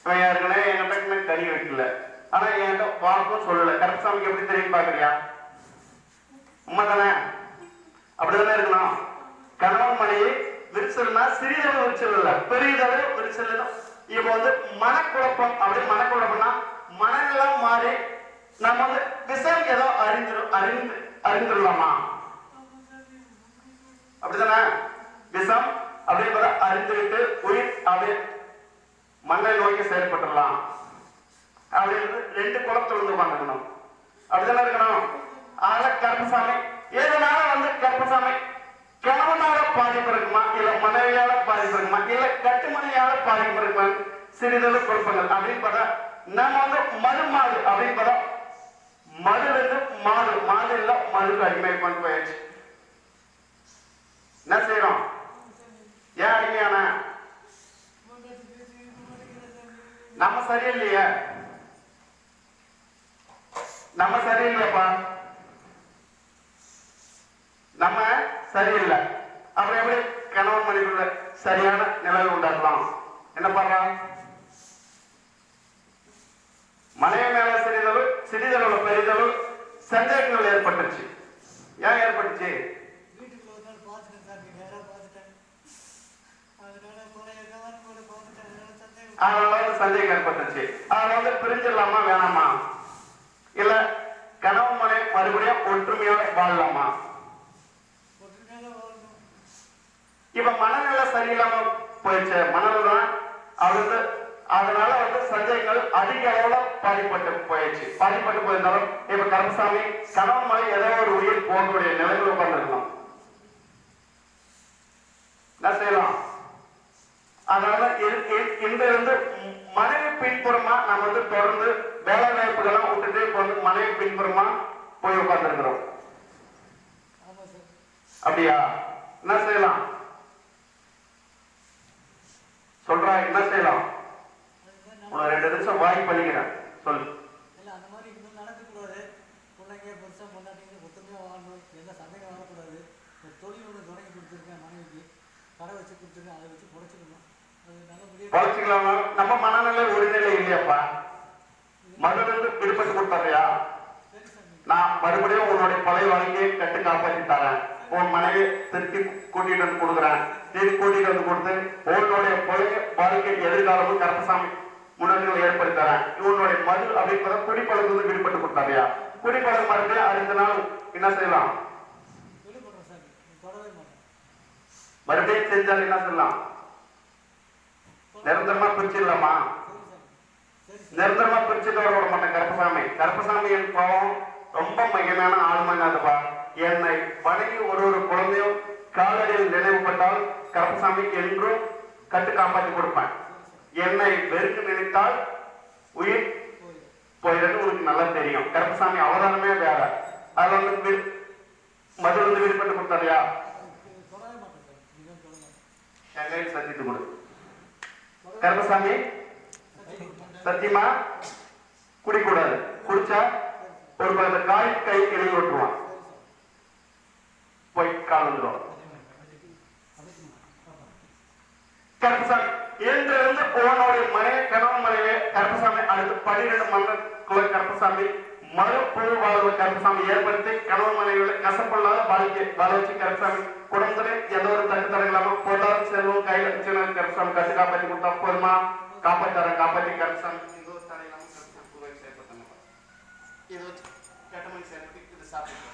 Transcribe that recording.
அவன் யாருக்குன்னா என்கிட்ட கனி வைக்கல, ஆனா என்கிட்ட வாழ்க்கும் சொல்லல. கருப்பசாமிக்கு எப்படி தெரியும் பாக்குறியா? உண்மை தானே? அப்படிதானே இருக்கணும். கணவன் மனைவி விரிசல்னா சிறிதளவு விரிசல் இல்ல, பெரியதளவு விரிசல். இப்ப வந்து மனக்குழப்பம், அப்படியே மனக்குழப்பம்னா மனநலம் மாறி நம்ம வந்து விஷம் ஏதோ அறிந்துடலாமா? அப்படிதானே? விஷம் அப்படின்றத அறிந்துவிட்டு உயிர் அப்படியே மண்ணை நோக்கி செயல்பட்டுடலாம் அப்படின்னு ரெண்டு குளத்துல இருந்து உட்காந்துக்கணும். அப்படிதானே இருக்கணும். ஆக கருப்பசாமி எதனால வந்து கருப்பசாமி கணவனால பாதிப்பு இருக்குமா, இல்ல மனைவியால பாதிப்பு இருக்குமா, இல்ல கட்டுமனையால பாதிப்பு இருக்குமா, சிறிதளவு குழப்பங்கள் அப்படின்னு பார்த்தா நம்ம வந்து மது அப்படின்னு பார்த்தா மதுல இருந்து மாடு இல்ல மதுக்கு அடிமை கொண்டு போயாச்சு. என்ன செய்யறோம்? ஏன் அடிமையான? நம்ம சரியில்லையே, நம்ம சரியில்லையாப்பா, நம்ம சரியில்லை. அப்புறம் எப்படி கணவன் மனைவிக்குள்ள சரியான நிலையை உண்டாக்கலாம்? என்ன பண்றான்? மனைவி மேல சிறிதளவு பெரிதளவு சந்தேகங்கள் ஏற்பட்டுச்சு. ஏன் ஏற்பட்டுச்சு? அதனால சந்தேகம் ஏற்பட்டுச்சு. அதனால வந்து பிரிஞ்சிடலாமா வேணாமா, இல்ல கணவன் மனைவி மறுபடியும் ஒற்றுமையோட வாழலாமா? இப்ப மனநிலை சரியில்லாம போயிடுச்சு. மனநலம் அது அதனால வந்து சந்தேகங்கள் அதிக அளவுல பாதிப்பட்டு போயிருந்தாலும் இப்ப கருப்பசாமி கணவன் மனை ஏதோ ஒரு உயிர் போகக்கூடிய நிலையில் உட்கார்ந்துருக்கணும். என்ன செய்யலாம்? அதனால இருந்து மனைவி பின்புறமா நம்ம வந்து தொடர்ந்து வேலை வாய்ப்புகள்லாம் விட்டுட்டு இப்ப வந்து மனைவி பின்புறமா போய் உட்கார்ந்துருக்கிறோம். அப்படியா? என்ன செய்யலாம் சொல்றா? என்ன செய்யலாம்? உன 2 நிமிஷம் வாய் பண்ணிக்கிறேன், சொல்லு. இல்ல அந்த மாதிரி இன்னும் நடக்கக்கூடாது. பிள்ளைங்க புருஷன் பொண்டாட்டிங்க ஒத்துமையா வாழணும், எந்த சண்டையும் வாழக்கூடாது. ஒரு தொழில் ஒன்று தொடங்கி கொடுத்துருக்கேன், மனைவிக்கு கடை வச்சு கொடுத்துருக்கேன், அதை வச்சு பொழைச்சிக்கணும். அது நல்லபடியா பொழைச்சிக்கலாமா? நம்ம மனநிலை ஒரு நிலை இல்லையாப்பா. மதுல இருந்து விடுபட்டு கொடுத்தாரியா? நான் மறுபடியும் உன்னுடைய பழைய வாழ்க்கையை கட்டு காப்பாற்றி தரேன். உன் மனைவி திருப்பி கூட்டிட்டு வந்து கொடுக்குறேன். திருப்பி கூட்டிட்டு வந்து கொடுத்து உன்னுடைய பழைய வாழ்க்கை எதிர்காலமும் கருப்பசாமி முன்னேற்றங்கள் ஏற்படுத்தி தரேன். இவனுடைய மது அப்படின்றத குடிப்பழக்கம் விடுபட்டு கொடுத்தாரியா? குடிப்பழக்கம் மறுபடியும் அறிந்த நாள் என்ன செய்யலாம்? மறுபடியும் செஞ்சால் என்ன செய்யலாம்? நிரந்தரமா பிரிச்சிடலாமா? நிரந்தரமா பிரிச்சுட்டு வர விட மாட்டேன் கருப்பசாமி. கருப்பசாமியின் கோபம் ரொம்ப மையமான ஆழ்மையானதுப்பா. என்னை வணங்கி ஒரு குழந்தையும் காலடியில் நினைவுபட்டால் கருப்பசாமி என்றும் கட்டு காப்பாற்றி கொடுப்பேன். என்னை வெறுக்கு நினைத்தால் உயிர் போயிடுறது உனக்கு நல்லா தெரியும். கருப்பசாமி அவதானமே வேற. அதுல வந்து மது வந்து விடுபட்டு கொடுத்தாரியா? என் கையில் சத்திட்டு கொடு. கருப்பசாமி சத்தியமா குடிக்கூடாது. குடிச்சா ஒரு 10 காய் கை எழுதி விட்டுருவான், போய் காலந்துடும். கருப்பசாமி என்றிருந்து உன்னுடைய மனைவி கணவன் மனைவி கருப்பசாமி அடுத்து 12 மன்னருக்குள்ள கருப்பசாமி மறுபுழு வாழ்வு கருப்பசாமி ஏற்படுத்தி கணவன் மனைவிகளை கசப்பில்லாத வாழ்க்கை வாழ வச்சு கருப்பசாமி குடும்பத்துல எந்த ஒரு தட்டுத்தடை இல்லாம பொருளாதார செல்வம் கையில வச்சு கருப்பசாமி கட்டு காப்பாற்றி கொடுத்தா போதுமா? காப்பாற்றி கருப்பசாமி தடை இல்லாம கருப்பசாமி செயல்படுத்த இது வச்சு கட்டமணி செயல்பட்டு இது சாப்பிட்டு